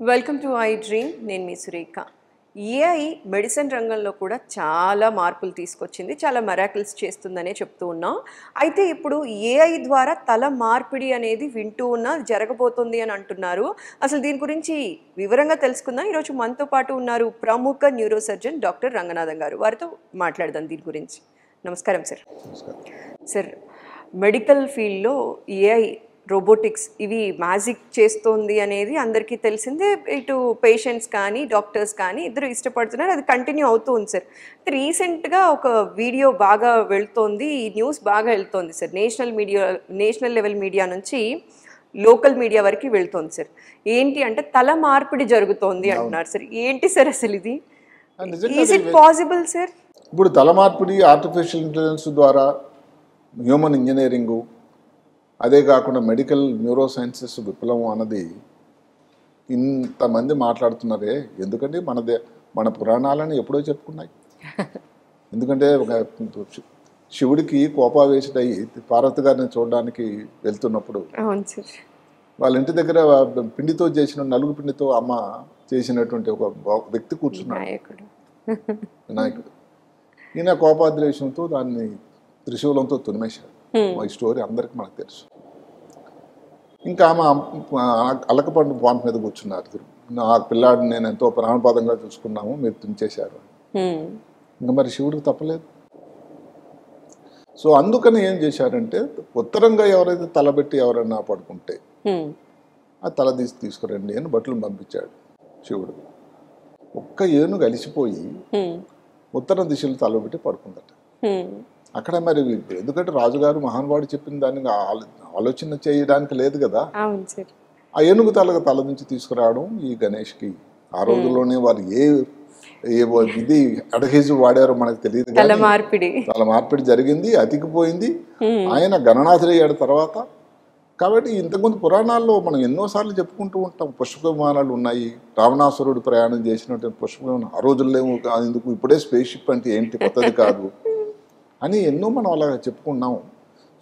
Welcome to I dream. నేను మీ Surekha. AI medicine రంగంలో కూడా చాలా మార్పులు తీసుకొచ్చింది, చాలా మెరాకిల్స్ చేస్తుందనే చెప్తూ ఉన్నాం. అయితే ఇప్పుడు ఏఐ ద్వారా తల మార్పిడి అనేది వింటూ ఉన్నా జరగబోతుంది అని అంటున్నారు. అసలు దీని గురించి వివరంగా తెలుసుకుందాం. ఈరోజు మనతో పాటు ఉన్నారు ప్రముఖ న్యూరో సర్జన్ డాక్టర్ రంగనాథన్ గారు. వారితో మాట్లాడదాం దీని గురించి. నమస్కారం సార్. సార్, మెడికల్ ఫీల్డ్లో ఏఐ, రోబోటిక్స్ ఇవి మ్యాజిక్ చేస్తోంది అనేది అందరికీ తెలిసిందే. ఇటు పేషెంట్స్ కానీ డాక్టర్స్ కానీ ఇద్దరు ఇష్టపడుతున్నారు, అది కంటిన్యూ అవుతూ ఉంది సార్. రీసెంట్గా ఒక వీడియో బాగా వెళ్తోంది, ఈ న్యూస్ బాగా వెళ్తోంది సార్. నేషనల్ లెవెల్ మీడియా నుంచి లోకల్ మీడియా వరకు వెళ్తోంది సార్. ఏంటి అంటే తల మార్పిడి జరుగుతోంది అంటున్నారు సార్. ఏంటి సార్ అసలు ఇది? Is it possible sir? ఇప్పుడు తల మార్పిడి ఆర్టిఫిషియల్ ఇంటెలిజెన్స్ ద్వారా, హ్యూమన్ ఇంజనీరింగు, అదే కాకుండా మెడికల్ న్యూరో సైన్సెస్ విప్లవం అన్నది ఇంతమంది మాట్లాడుతున్నారే. ఎందుకంటే మన పురాణాలని ఎప్పుడో చెప్పుకున్నాయి. ఎందుకంటే ఒక శివుడికి కోపావేశుడయి పార్వతి గారిని చూడడానికి వెళ్తున్నప్పుడు వాళ్ళ ఇంటి దగ్గర పిండితో చేసిన నలుగు పిండితో అమ్మ చేసినటువంటి ఒక వ్యక్తి కూర్చున్నాడు, వినాయకుడు. ఈయన కోపాద్వేషంతో దాన్ని త్రిశూలంతో తునిమేశాడు. ఈ స్టోరీ అందరికి మనకు తెలుసు. ఇంకా ఆమె అలకపండు పాంప్ మీద కూర్చున్నారు. ఆ పిల్లాడిని నేను ఎంతో ప్రాణపాదంగా చూసుకున్నాము, మీరు తుంచేశారు. ఇంకా మరి శివుడికి తప్పలేదు. సో అందుకని ఏం చేశారంటే, ఉత్తరంగా ఎవరైతే తలబెట్టి ఎవరైనా పడుకుంటే ఆ తల తీసుకురండి అని బట్టలు పంపించాడు శివుడు. ఒక్క ఏనుగు అలిసిపోయి ఉత్తరం దిశలో తలబెట్టి పడుకుందట. అక్కడ మరి ఎందుకంటే రాజుగారు మహానుభావుడు చెప్పిన దాన్ని ఆలోచన చేయడానికి లేదు కదా. ఆ ఏనుగు తల నుంచి తీసుకురావడం ఈ గణేష్కి ఆ రోజుల్లోనే వారు ఇది అడగేసి వాడారో మనకు తెలియదు. తల మార్పిడి జరిగింది, అతికిపోయింది. ఆయన గణనాథుడయ్యాడు తర్వాత. కాబట్టి ఇంతకుముందు పురాణాల్లో మనం ఎన్నోసార్లు చెప్పుకుంటూ ఉంటాం. పుష్పక విమానాలు ఉన్నాయి, రావణాసురుడు ప్రయాణం చేసినటువంటి పుష్పక విమానం ఆ రోజుల్లేమో ఎందుకు, ఇప్పుడే స్పేస్ షిప్ అంటే ఏంటి, కొత్తది కాదు అని ఎన్నో మనం అలా చెప్పుకున్నాం.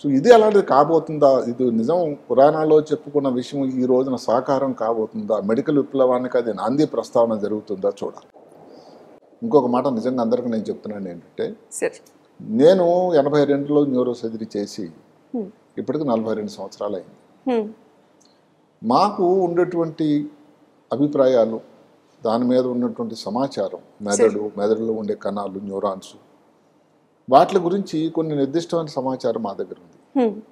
సో ఇది అలాంటిది కాబోతుందా? ఇది నిజం పురాణాల్లో చెప్పుకున్న విషయం ఈ రోజున సాకారం కాబోతుందా? మెడికల్ విప్లవానికి అది నాంది ప్రస్తావన జరుగుతుందా చూడాలి. ఇంకొక మాట నిజంగా అందరికీ నేను చెప్తున్నాను ఏంటంటే, నేను 82లో న్యూరో సర్జరీ చేసి ఇప్పటికి 42 సంవత్సరాలు అయింది. మాకు ఉండేటువంటి అభిప్రాయాలు, దాని మీద ఉన్నటువంటి సమాచారం, మెదడులో ఉండే కణాలు, న్యూరాన్స్, వాటి గురించి కొన్ని నిర్దిష్టమైన సమాచారం మా దగ్గర ఉంది.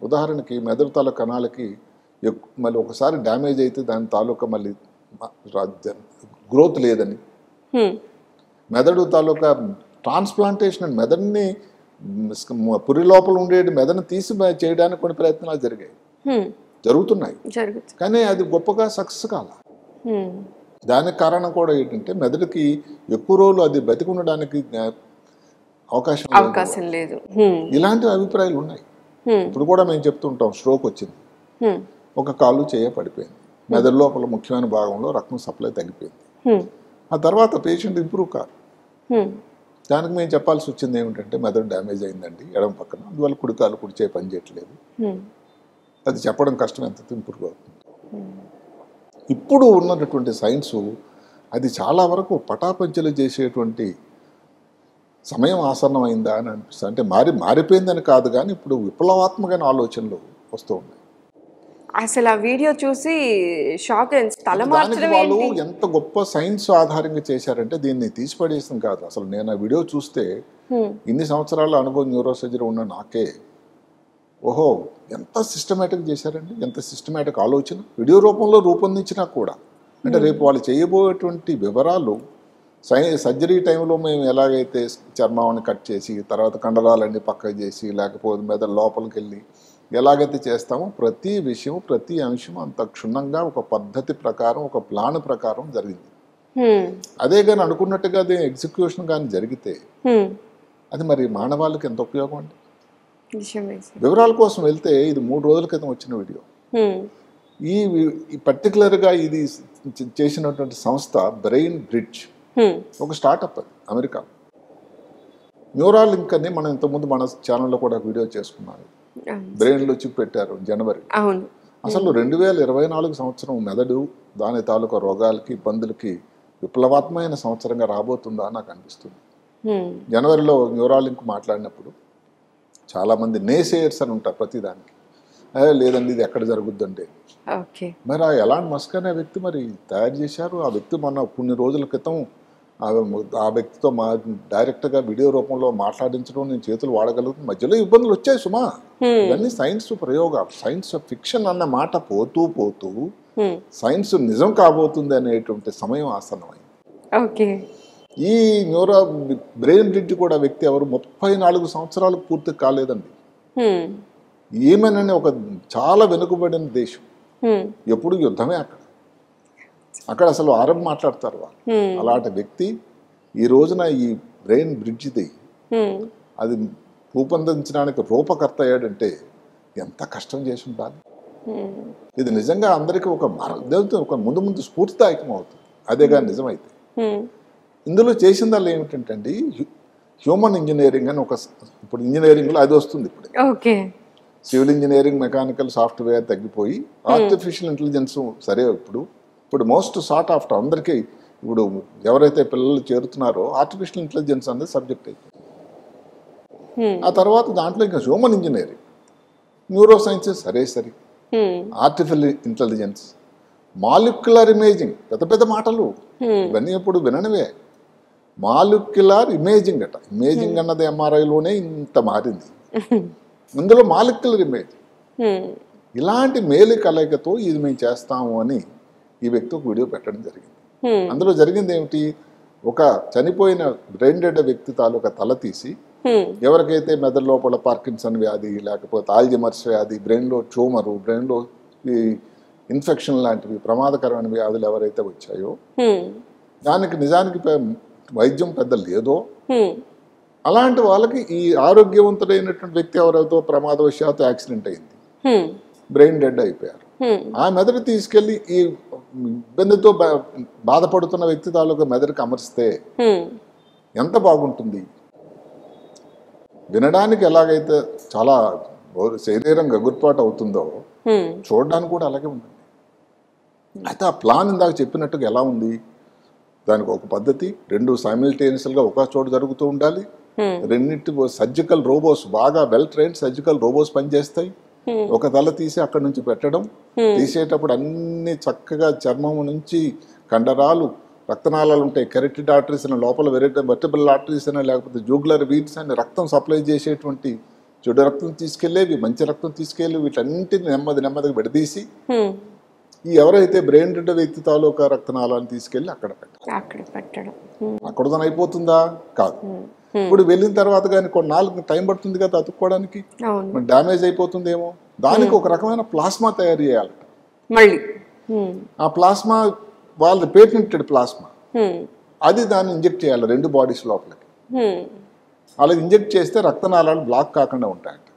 ఉదాహరణకి మెదడు తల కణాలకి మళ్ళీ ఒకసారి డ్యామేజ్ అయితే దాని తాలూకా మళ్ళీ గ్రోత్ లేదని, మెదడు తాలూకా ట్రాన్స్ప్లాంటేషన్ అని మెదడుని పురి లోపల ఉండే మెదడుని తీసి చేయడానికి కొన్ని ప్రయత్నాలు జరుగుతున్నాయి. కానీ అది గొప్పగా సక్సెస్ కాల. దానికి కారణం కూడా ఏంటంటే మెదడుకి ఎక్కువ రోజులు అది బతికి ఉండడానికి అవకాశం లేదు. ఇలాంటి అభిప్రాయాలు ఉన్నాయి. ఇప్పుడు కూడా మేము చెప్తుంటాం, స్ట్రోక్ వచ్చింది, ఒక కాలు చేయ పడిపోయింది, మెదడు లోపల ముఖ్యమైన భాగంలో రక్తం సప్లై తగ్గిపోయింది. ఆ తర్వాత పేషెంట్ ఇంప్రూవ్ కాదు. దానికి మేము చెప్పాల్సి వచ్చింది ఏమిటంటే, మెదడు డ్యామేజ్ అయిందండి ఎడమ పక్కన, అందువల్ల కుడికాలు కుడిచే పని చేయట్లేదు. అది చెప్పడం కష్టం, ఎంత ఇంప్రూవ్ అవుతుంది. ఇప్పుడు ఉన్నటువంటి సైన్సు అది చాలా వరకు పటాపంచలు చేసేటువంటి సమయం ఆసన్నమైందా అని అనిపిస్తుంది. అంటే మారిపోయిందని కాదు, కానీ ఇప్పుడు విప్లవాత్మకమైన ఆలోచనలు వస్తూ ఉన్నాయి. అసలు ఆ వీడియో చూసి షాక్. వాళ్ళు ఎంత గొప్ప సైన్స్ ఆధారంగా చేశారంటే దీన్ని తీసిపడేసం కాదు. అసలు నేను ఆ వీడియో చూస్తే ఇన్ని సంవత్సరాల అనుభవం న్యూరో సర్జరీ ఉన్న నాకే, ఓహో ఎంత సిస్టమేటిక్ చేశారండి, ఎంత సిస్టమేటిక్ ఆలోచన వీడియో రూపంలో రూపొందించినా కూడా. అంటే రేపు వాళ్ళు చేయబోయేటువంటి వివరాలు సర్జరీ టైంలో మేము ఎలాగైతే చర్మాన్ని కట్ చేసి తర్వాత కండరాలన్నీ పక్కకు చేసి, లేకపోతే మెదడు లోపలికి వెళ్ళి ఎలాగైతే చేస్తామో ప్రతి విషయం, ప్రతి అంశం అంత క్షుణ్ణంగా ఒక పద్ధతి ప్రకారం, ఒక ప్లాన్ ప్రకారం జరిగింది. అదే కానీ అనుకున్నట్టుగా అది ఎగ్జిక్యూషన్ కానీ జరిగితే అది మరి మానవాళికి ఎంత ఉపయోగం అండి. వివరాల కోసం వెళ్తే ఇది 3 రోజుల క్రితం వచ్చిన వీడియో. ఈ పర్టికులర్గా ఇది చేసినటువంటి సంస్థ బ్రెయిన్ బ్రిడ్జ్, ఒక స్టార్టప్, అది అమెరికా. న్యూరాల్ లింక్ అని మనం ఇంతకుముందు మన ఛానల్లో కూడా వీడియో చేసుకున్నాను. బ్రెయిన్లో చిప్ పెట్టారు జనవరి. అసలు 2024 సంవత్సరం మెదడు దాని తాలూకా రోగాలకి ఇబ్బందులకి విప్లవాత్మకమైన సంవత్సరంగా రాబోతుందా అని నాకు అనిపిస్తుంది. జనవరిలో న్యూరాలింక్ మాట్లాడినప్పుడు చాలామంది నేసేయర్స్ అని ఉంటారు ప్రతిదానికి. లేదండి ఇది ఎక్కడ జరుగుద్దంటే, మరి ఆ ఎలాంటి మస్క్ అనే వ్యక్తి మరి తయారు చేశారు. ఆ వ్యక్తి మొన్న కొన్ని రోజుల క్రితం ఆ వ్యక్తితో డైరెక్ట్గా వీడియో రూపంలో మాట్లాడించడం, నేను చేతులు వాడగలుగుతుంది. మధ్యలో ఇబ్బందులు వచ్చాయి సుమా. ఇవన్నీ సైన్స్ ప్రయోగాలు. సైన్స్ ఫిక్షన్ అన్న మాట పోతూ పోతూ సైన్స్ నిజం కాబోతుంది అనేటువంటి సమయం ఆసన్నమైంది. ఈ బ్రెయిన్ బ్రిడ్జ్ కూడా వ్యక్తి ఎవరు 34 సంవత్సరాలకు పూర్తి కాలేదండి. ఏమేనని ఒక చాలా వెనుకబడిన దేశం, ఎప్పుడు యుద్ధమే అక్కడ అసలు ఆరం మాట్లాడతారు వాళ్ళు. అలాంటి వ్యక్తి ఈ రోజున ఈ బ్రెయిన్ బ్రిడ్జ్ది అది రూపొందించడానికి రూపకర్త అయ్యాడంటే ఎంత కష్టం చేసి ఉండాలి. ఇది నిజంగా అందరికీ ఒక ముందు స్ఫూర్తిదాయకం అవుతుంది. అదే కానీ నిజమైతే ఇందులో చేసిందల్లా ఏమిటంటే అండి, హ్యూమన్ ఇంజనీరింగ్ అని ఇప్పుడు ఇంజనీరింగ్లో అది వస్తుంది. ఇప్పుడు సివిల్ ఇంజనీరింగ్, మెకానికల్, సాఫ్ట్వేర్ తగ్గిపోయి ఆర్టిఫిషియల్ ఇంటెలిజెన్స్ సరే ఇప్పుడు మోస్ట్ సార్ట్ ఆఫ్టర్ అందరికీ ఇప్పుడు ఎవరైతే పిల్లలు చేరుతున్నారో ఆర్టిఫిషియల్ ఇంటెలిజెన్స్ అనేది సబ్జెక్ట్ అయిపోయింది. ఆ తర్వాత దాంట్లో ఇంకా హ్యూమన్ ఇంజనీరింగ్, న్యూరో సైన్సెస్ సరే ఆర్టిఫిషియల్ ఇంటెలిజెన్స్, మాలిక్యులర్ ఇమేజింగ్, పెద్ద పెద్ద మాటలు ఇవన్నీ ఇప్పుడు విననివే. మాలిక్యులర్ ఇమేజింగ్ ఇమేజింగ్ అన్నది ఎంఆర్ఐలోనే ఇంత మారింది. ఇందులో మాలిక్యులర్ ఇమేజింగ్, ఇలాంటి మేలు కలయికతో ఇది మేము చేస్తాము అని ఈ వ్యక్తి ఒక వీడియో పెట్టడం జరిగింది. అందులో జరిగింది ఏమిటి, ఒక చనిపోయిన బ్రెయిన్ డెడ్ వ్యక్తి తాలూకా తల తీసి ఎవరికైతే మెదడు లోపల పార్కిన్సన్ వ్యాధి, లేకపోతే ఆల్జీమర్స్ వ్యాధి, బ్రెయిన్లో ట్యూమరు, బ్రెయిన్లో ఈ ఇన్ఫెక్షన్ లాంటివి ప్రమాదకరమైన వ్యాధులు ఎవరైతే వచ్చాయో దానికి నిజానికి వైద్యం పెద్ద లేదో అలాంటి వాళ్ళకి ఈ ఆరోగ్యవంతుడైనటువంటి వ్యక్తి ఎవరైతే ప్రమాదవశాత్తు యాక్సిడెంట్ అయింది, బ్రెయిన్ డెడ్ అయిపోయారు, ఆ మెదడు తీసుకెళ్లి ఈ ఇబ్బందితో బాధపడుతున్న వ్యక్తి తాలూకా మెదడుకి అమర్స్తే ఎంత బాగుంటుంది. వినడానికి ఎలాగైతే చాలా శరీరం గగుర్పాటు అవుతుందో చూడడానికి కూడా అలాగే ఉంటుంది. అయితే ఆ ప్లాన్ ఇందాక చెప్పినట్టుగా ఎలా ఉంది, దానికి ఒక పద్ధతి, రెండు సైమిల్టేనియస్గా ఒక చోట జరుగుతూ ఉండాలి. రెండింటి సర్జికల్ రోబోస్, బాగా వెల్ ట్రైన్డ్ సర్జికల్ రోబోస్ పనిచేస్తాయి. ఒక తల తీసి అక్కడి నుంచి పెట్టడం, తీసేటప్పుడు అన్ని చక్కగా చర్మం నుంచి కండరాలు, రక్తనాళాలు ఉంటాయి, కెరటిడ్ ఆర్టరీస్ అని, లోపల వెర్టిబుల్ ఆర్టరీస్ అని, లేకపోతే జూగులర్ వీన్స్ అని రక్తం సప్లై చేసేటువంటి చెడు రక్తం తీసుకెళ్లేవి, మంచి రక్తం తీసుకెళ్ళి వీటన్నింటిని నెమ్మదిగా విడదీసి ఈ ఎవరైతే బ్రెయిన్ డెడ్ వ్యక్తి తాలూకా రక్తనాళాలను తీసుకెళ్లి అక్కడ పెట్టడం. అక్కడతో అయిపోతుందా? కాదు. ఇప్పుడు వెళ్ళిన తర్వాత కానీ కొన్నాళ్ళకి టైం పడుతుంది కదా అతుక్కోవడానికి, డ్యామేజ్ అయిపోతుందేమో. దానికి ఒక రకమైన ప్లాస్మా తయారు చేయాలట మళ్ళీ. ఆ ప్లాస్మా వాళ్ళది పేటెంటెడ్ ప్లాస్మా, అది దాన్ని ఇంజెక్ట్ చేయాలి రెండు బాడీస్ లోపలికి. అలా ఇంజెక్ట్ చేస్తే రక్తనాళాలు బ్లాక్ కాకుండా ఉంటాయట.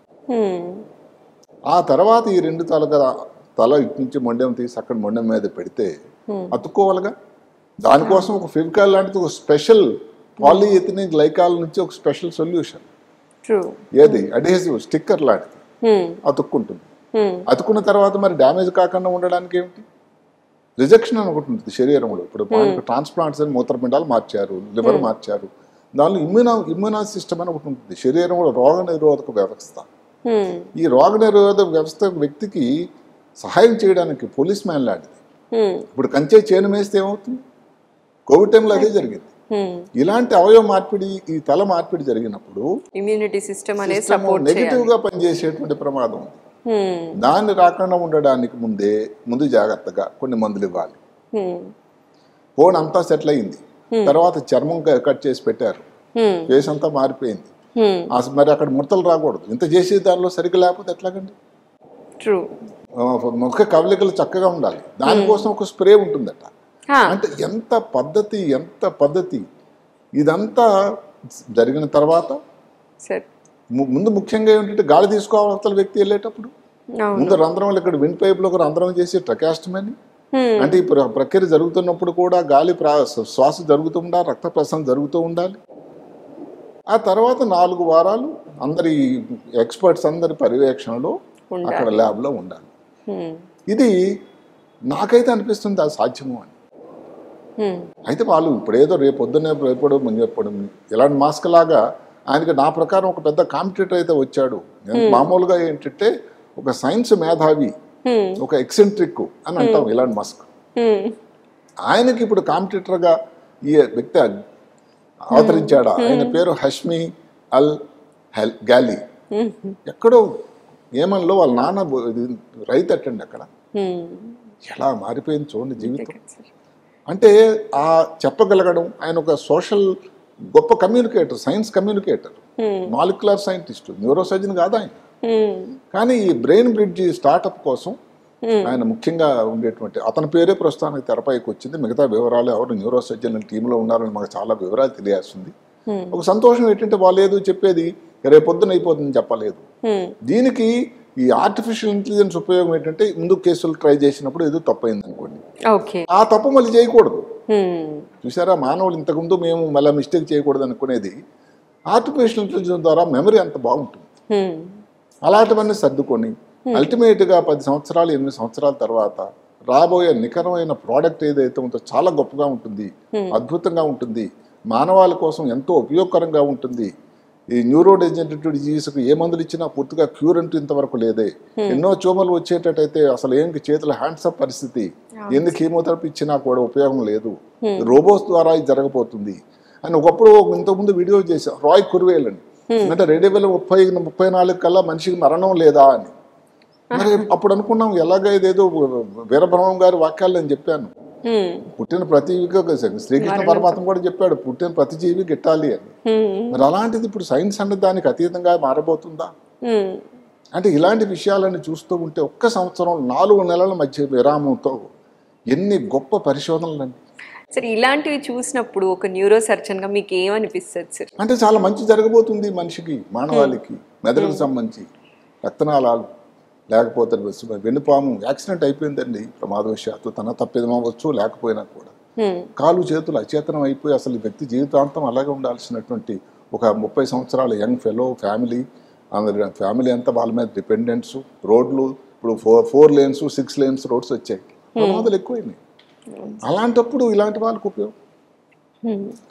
ఆ తర్వాత ఈ రెండు తల ఇటు నుంచి మొండెం తీసి అక్కడ మొండెం మీద పెడితే అతుక్కోవాలిగా. దానికోసం ఒక ఫెవికాల్ లాంటిది, ఒక స్పెషల్ పాలిఎథిలిన్ గ్లైకాల్ నుంచి ఒక స్పెషల్ సొల్యూషన్, ఏది అడ్హెసివ్ స్టిక్కర్ లాంటిది అతుక్కుంటుంది. అతుక్కున్న తర్వాత మరి డ్యామేజ్ కాకుండా ఉండడానికి ఏమిటి, రిజెక్షన్ అని ఒకటి ఉంటుంది శరీరంలో. ఇప్పుడు ట్రాన్స్ప్లాంట్స్ అని మూత్రపిండాలు మార్చారు, లివర్ మార్చారు, దానిలో ఇమ్యూనా సిస్టమ్ అని ఒకటి ఉంటుంది శరీరంలో, రోగ నిరోధక వ్యవస్థ. ఈ రోగ నిరోధక వ్యవస్థ వ్యక్తికి సహాయం చేయడానికి పోలీస్ మ్యాన్ లాంటిది. ఇప్పుడు కంచే చేను వేస్తే ఏమవుతుంది, కోవిడ్ టైంలో అదే జరిగింది. ఇలాంటి అవయవ మార్పిడి, ఈ తల మార్పిడి జరిగినప్పుడు ఇమ్యూనిటీ సిస్టమ్ నెగిటివ్ గా పనిచేసేటువంటి ప్రమాదం ఉంది. దాన్ని రాకుండా ఉండడానికి ముందు జాగ్రత్తగా కొన్ని మందులు ఇవ్వాలి. ఫోన్ అంతా సెటిల్ అయింది, తర్వాత చర్మం కట్ చేసి పెట్టారు, ఫేస్ అంతా మారిపోయింది, మరి అక్కడ ముడతలు రాకూడదు. ఇంత చేసే దానిలో సరిగ్గా లేకపోతే ఎట్లాగండి. ముఖ కవలికలు చక్కగా ఉండాలి, దానికోసం ఒక స్ప్రే ఉంటుందట. అంటే ఎంత పద్ధతి. ఇదంతా జరిగిన తర్వాత ముందు ముఖ్యంగా ఏంటంటే గాలి తీసుకోవాలి వ్యక్తి వెళ్ళేటప్పుడు. ముందు రంధ్రం, ఇక్కడ విండ్ పైప్ లో ఒక రంధ్రం చేసి ట్రకాస్టమీ, అంటే ఈ ప్రక్రియ జరుగుతున్నప్పుడు కూడా గాలి శ్వాస జరుగుతూ ఉండాలి, రక్త ప్రసరణ జరుగుతూ ఉండాలి. ఆ తర్వాత 4 వారాలు అందరి ఎక్స్పర్ట్స్ అందరి పర్యవేక్షణలో అక్కడ ల్యాబ్లో ఉండాలి. ఇది నాకైతే అనిపిస్తుంది అది సాధ్యము అని. అయితే వాళ్ళు ఇప్పుడేదో రేపొద్దునే రేపడు చెప్పడం ఎలాంటి మాస్క్ లాగా ఆయనకి నా ప్రకారం ఒక పెద్ద కాంపిటేటర్ అయితే వచ్చాడు. మామూలుగా ఏంటంటే ఒక సైన్స్ మేధావి, ఒక ఎక్సెంట్రిక్ అని అంటాం ఇలాంటి మస్క్. ఆయనకి ఇప్పుడు కాంపిటేటర్గా ఈ వ్యక్తి అవతరించాడా? ఆయన పేరు హష్మి అల్ గాలి. ఎక్కడో ఏమన్లో వాళ్ళ నాన్న రైతు అట్టండి అక్కడ. ఎలా మారిపోయింది చూడండి జీవితం. అంటే ఆ చెప్పగలగడం, ఆయన ఒక సోషల్ గొప్ప communicator, science communicator, molecular scientist, neuro surgeon కాదు ఆయన. కానీ ఈ బ్రెయిన్ బ్రిడ్జ్ స్టార్టప్ కోసం ఆయన ముఖ్యంగా ఉండేటువంటి అతని పేరే ప్రస్తుతానికి తెరపైకి వచ్చింది. మిగతా వివరాలు ఎవరు న్యూరో సర్జన్ టీంలో ఉన్నారని మాకు చాలా వివరాలు తెలియాల్సింది. ఒక సంతోషం ఏంటంటే వాళ్ళు ఏదో చెప్పేది రేపొద్దున అయిపోతుందని చెప్పలేదు. దీనికి ఈ ఆర్టిఫిషియల్ ఇంటెలిజెన్స్ ఉపయోగం ఏంటంటే ముందు కేసులు ట్రై చేసినప్పుడు ఏదో తప్పు అయింది అనుకోండి, ఆ తప్పు మళ్ళీ చేయకూడదు. చూసారా, మానవులు ఇంతకుముందు మేము మళ్ళీ మిస్టేక్ చేయకూడదు అనుకునేది ఆర్టిఫిషియల్ ఇంటెలిజెన్స్ ద్వారా మెమరీ అంత బాగుంటుంది. అలాంటివన్నీ సర్దుకొని అల్టిమేట్గా 10 సంవత్సరాలు 8 సంవత్సరాల తర్వాత రాబోయే నికరమైన ప్రోడక్ట్ ఏదైతే ఉందో చాలా గొప్పగా ఉంటుంది, అద్భుతంగా ఉంటుంది, మానవాళి కోసం ఎంతో ఉపయోగకరంగా ఉంటుంది. ఈ న్యూరో డెజనరేటివ్ డిజీజ్కి ఏ మందులు ఇచ్చినా పూర్తిగా క్యూర్ అంటూ ఇంతవరకు లేదే. ఎన్నో ట్యూమర్లు వచ్చేటట్టయితే అసలు ఏంటి చేతుల హ్యాండ్సప్ పరిస్థితి, ఎన్ని కీమోథెరపీ ఇచ్చినా కూడా ఉపయోగం లేదు, రోబోస్ ద్వారా ఇది జరగబోతుంది అని ఒకప్పుడు ఇంతకుముందు వీడియో చేశాం. రాయ్ కుర్వేల్ అని, అంటే 2034 కల్లా మనిషికి మరణం లేదా అని. మరి అప్పుడు అనుకున్నాం ఎలాగ ఇదేదో వీరబ్రహ్మం గారి వాక్యాలు నేను చెప్పాను, పుట్టిన ప్రతి శ్రీకృష్ణ పరమాత్మ కూడా చెప్పాడు పుట్టిన ప్రతి జీవి గిట్టాలి అని. మరి అలాంటిది ఇప్పుడు సైన్స్ అన్నది దానికి అతీతంగా మారబోతుందా? అంటే ఇలాంటి విషయాలను చూస్తూ ఉంటే ఒక్క సంవత్సరం 4 నెలల మధ్య విరామంతో ఎన్ని గొప్ప పరిశోధనలు. సార్ ఇలాంటివి చూసినప్పుడు ఒక న్యూరో సర్జన్ గా మీకు ఏమనిపిస్తుంది సార్? అంటే చాలా మంచి జరగబోతుంది మనిషికి, మానవాళికి, మెదడుకు సంబంధించి రక్తనాళాలు లేకపోతే వెన్నుపాము యాక్సిడెంట్ అయిపోయిందండి ప్రమాదవశాత్తు, తన తప్పిదమవచ్చు లేకపోయినా కూడా కాలు చేతులు అచేతనం అయిపోయి అసలు ఈ వ్యక్తి జీవితాంతం అలాగే ఉండాల్సినటువంటి ఒక 30 సంవత్సరాల యంగ్ ఫెలో ఫ్యామిలీ అంతా వాళ్ళ మీద డిపెండెంట్స్, రోడ్లు ఇప్పుడు 4 lanes 6 lanes రోడ్స్ వచ్చాయి, ప్రమాదాలు ఎక్కువైనాయి. అలాంటప్పుడు ఇలాంటి వాళ్ళకు ఉపయోగం.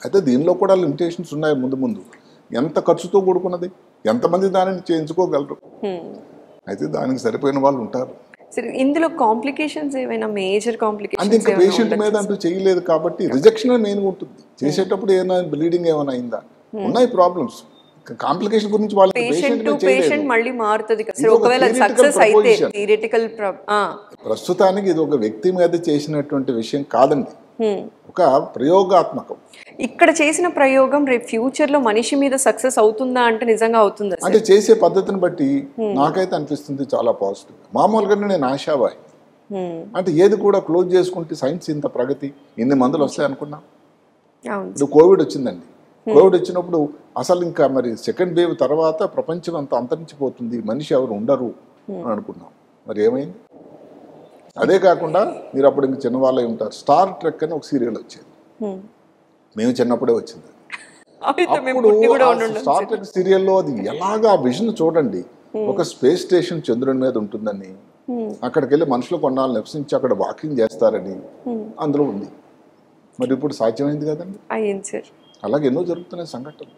అయితే దీనిలో కూడా లిమిటేషన్స్ ఉన్నాయి. ముందు ఎంత ఖర్చుతో కూడుకున్నది, ఎంతమంది దానిని చేయించుకోగలరు, అయితే దానికి సరిపోయిన వాళ్ళు ఉంటారు. ఇందులో కాంప్లికేషన్స్ ఏమైనా మేజర్ కాంప్లికేషన్స్ అంటే ఇంకా పేషెంట్ మీద అంటూ చేయలేదు కాబట్టి రిజెక్షన్ మెయిన్ ఉంటుంది. చేసేటప్పుడు ఏమైనా బ్లీడింగ్ ఏమైనా అయిందా, ఉన్నాయి ప్రాబ్లమ్స్. కాంప్లికేషన్ గురించి వాళ్ళు పేషెంట్ మళ్ళీ మారుతుంది కదా ఒకవేళ సక్సెస్ అయితే థియరిటికల్. ప్రస్తుతానికి ఇది ఒక వ్యక్తి మీద చేసినటువంటి విషయం కాదండి, ఒక ప్రయోగాత్మకం. ఇక్కడ చేసిన ప్రయోగం రేపు ఫ్యూచర్ లో మనిషి మీద సక్సెస్ అవుతుందా అంటే నిజంగా అవుతుందా? అంటే చేసే పద్ధతిని బట్టి నాకైతే అనిపిస్తుంది చాలా పాజిటివ్. మామూలుగా నేను ఆశావాయి, అంటే ఏది కూడా క్లోజ్ చేసుకుంటే సైన్స్ ఇంత ప్రగతి ఇన్ని మందులు వస్తాయి అనుకున్నా. ఇప్పుడు కోవిడ్ వచ్చిందండి, కోవిడ్ వచ్చినప్పుడు అసలు ఇంకా మరి సెకండ్ వేవ్ తర్వాత ప్రపంచం అంతా అంతరించిపోతుంది, మనిషి ఎవరు ఉండరు అని అనుకున్నాం. మరి ఏమైంది? అదే కాకుండా మీరు అప్పుడు ఇంక చిన్నవాళ్ళే ఉంటారు, స్టార్ ట్రెక్ అని ఒక సీరియల్ వచ్చేది, మేము చిన్నప్పుడే వచ్చింది. అప్పుడు స్టార్ ట్రెక్ సీరియల్లో అది ఎలాగా విజన్ చూడండి, ఒక స్పేస్ స్టేషన్ చంద్రుని మీద ఉంటుందని, అక్కడికి వెళ్ళి మనుషులు కొన్నాళ్ళు నివసించి అక్కడ వాకింగ్ చేస్తారని అందులో ఉంది. మరి ఇప్పుడు సాధ్యమైంది కదండి. అలాగే ఎన్నో జరుగుతున్నాయి సంఘటనలు.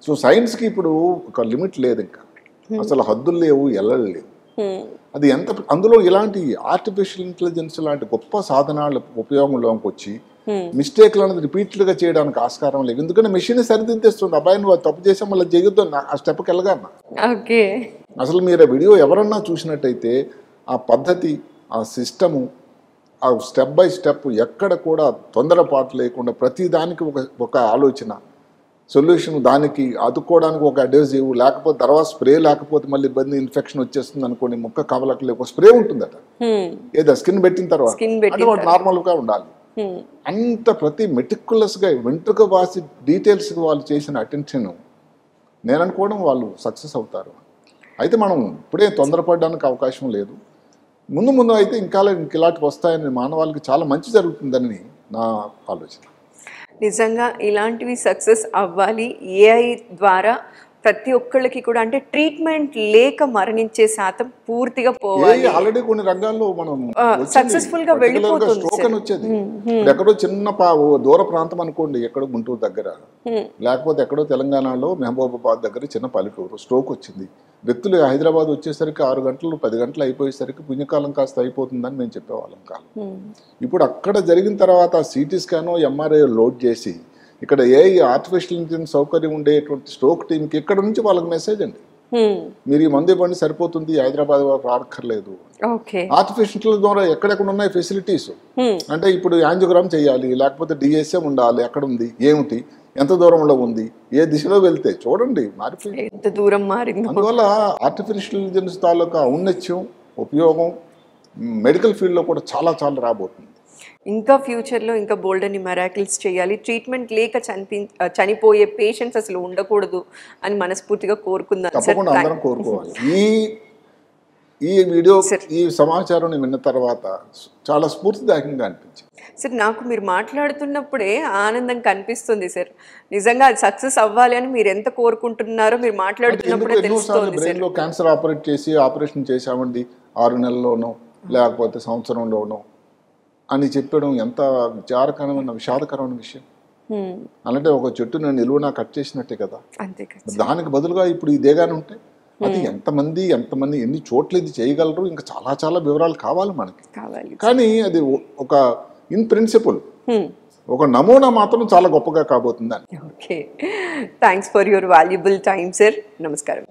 సో సైన్స్కి ఇప్పుడు ఒక లిమిట్ లేదు, ఇంకా అసలు హద్దులు లేవు, ఎల్లలు లేవు. అది ఎంత అందులో ఇలాంటి ఆర్టిఫిషియల్ ఇంటెలిజెన్స్ లాంటి గొప్ప సాధనాల ఉపయోగంలోకి వచ్చి మిస్టేక్లు అనేది రిపీట్లుగా చేయడానికి ఆస్కారం లేదు. ఎందుకంటే మెషిన్ సరిదిద్దేస్తుంది, అబ్బాయి నువ్వు తప్పు చేసా మళ్ళీ చేయొద్దు ఆ స్టెప్కి వెళ్ళగలనా. అసలు మీరు ఆ వీడియో ఎవరన్నా చూసినట్టయితే ఆ పద్ధతి, ఆ సిస్టము, ఆ స్టెప్ బై స్టెప్ ఎక్కడ కూడా తొందరపాటు లేకుండా ప్రతి దానికి ఒక ఆలోచన, సొల్యూషన్, దానికి అతుక్కోవడానికి ఒక అడ్వైజివ్, లేకపోతే తర్వాత స్ప్రే లేకపోతే మళ్ళీ ఇబ్బంది, ఇన్ఫెక్షన్ వచ్చేస్తుంది అనుకోండి, ముక్క కవలకి ఒక స్ప్రే ఉంటుందట, ఏదో స్కిన్ పెట్టిన తర్వాత అంటే నార్మల్గా ఉండాలి. అంత ప్రతి మెటిక్యులస్గా వెంట్రుక వాసి డీటెయిల్స్కి వాళ్ళు చేసిన అటెన్షన్ నేను అనుకోవడం వాళ్ళు సక్సెస్ అవుతారు. అయితే మనం ఇప్పుడే తొందరపడడానికి అవకాశం లేదు. ముందు అయితే ఇంకా ఇలాంటివి వస్తాయని మానవాళికి చాలా మంచి జరుగుతుందని నా ఆలోచన. నిజంగా ఇలాంటివి సక్సెస్ అవ్వాలి, ఏఐ ద్వారా ప్రతి ఒక్కళ్ళకి కూడా అంటే ట్రీట్మెంట్ లేక మరణించే శాతం పూర్తిగా పోవాలి. ఆల్రెడీ కొన్ని రంగాల్లో మనం సక్సెస్ఫుల్ గా వెళ్ళిపోతుంది స్ట్రోక్ అని వచ్చేది. ఇప్పుడు ఎక్కడో చిన్న దూర ప్రాంతం అనుకోండి, ఎక్కడో గుంటూరు దగ్గర, లేకపోతే ఎక్కడో తెలంగాణలో మహబూబాబాద్ దగ్గర చిన్న పల్లెటూరు, స్ట్రోక్ వచ్చింది. వ్యక్తులు హైదరాబాద్ వచ్చేసరికి 6 గంటలు 10 గంటలు అయిపోయేసరికి పుణ్యకాలం కాస్త అయిపోతుందని మేము చెప్పేవాళ్ళం కాలం. ఇప్పుడు అక్కడ జరిగిన తర్వాత సిటీ స్కాన్ ఎంఆర్ఐ లోడ్ చేసి ఇక్కడ ఆర్టిఫిషియల్ ఇంటెలిజెన్స్ సౌకర్యం ఉండేటువంటి స్ట్రోక్ టీంకి ఇక్కడ నుంచి వాళ్ళకి మెసేజ్ అండి, మీరు ఈ మందు ఇవ్వండి సరిపోతుంది, హైదరాబాద్ రాక్కర్లేదు. ఆర్టిఫిషియల్ ద్వారా ఎక్కడెక్కడ ఉన్నాయి ఫెసిలిటీస్ అంటే ఇప్పుడు యాంజియోగ్రామ్ చేయాలి, లేకపోతే డిఎస్ఎం ఉండాలి, ఎక్కడ ఉంది, ఏమిటి, ఎంత దూరంలో ఉంది, ఏ దిశలో వెళ్తే చూడండి మారిపోయింది, ఎంత దూరం మారింది. అందువల్ల ఆర్టిఫిషియల్ ఇంటెలిజెన్స్ తాలూకా ఔన్నత్యం ఉపయోగం మెడికల్ ఫీల్డ్లో కూడా చాలా చాలా రాబోతుంది. ఇంకా ఫ్యూచర్లో ఇంకా బోల్డ్ అని మెరాకిల్స్ చేయాలి. ట్రీట్మెంట్ లేక చనిపోయే పేషెంట్స్ అసలు ఉండకూడదు అని మనస్ఫూర్తిగా కోరుకుందాం. తప్పకుండా అందరం కోరుకోవాలి. ఈ వీడియో ఈ సమాచారం విన్న తర్వాత చాలా స్ఫూర్తిదాయకంగా అనిపించింది సార్. నాకు మీరు మాట్లాడుతున్నప్పుడే ఆనందం కనిపిస్తుంది సార్. నిజంగా అది సక్సెస్ అవ్వాలి అని మీరు ఎంత కోరుకుంటున్నారో మీరు మాట్లాడుతున్నప్పుడే తెలుస్తుంది. బ్రెయిన్ లో క్యాన్సర్ ఆపరేషన్ చేసామండి 6 నెలల్లోనో లేకపోతే సంవత్సరంలోనో అని చెప్పడం ఎంత విషాదకరమైన విషయం. అలాంటే ఒక చెట్టును నిలువునా కట్ చేసినట్టే కదా. దానికి బదులుగా ఇప్పుడు ఇదేగానే ఉంటే అది ఎంతమంది ఎన్ని చోట్ల ఇది చేయగలరు, ఇంకా చాలా చాలా వివరాలు కావాలి మనకి. కానీ అది ఒక ఇన్ ప్రిన్సిపల్ ఒక నమూనా మాత్రం చాలా గొప్పగా కాబోతుంది. Okay, thanks for your valuable time sir. నమస్కారం.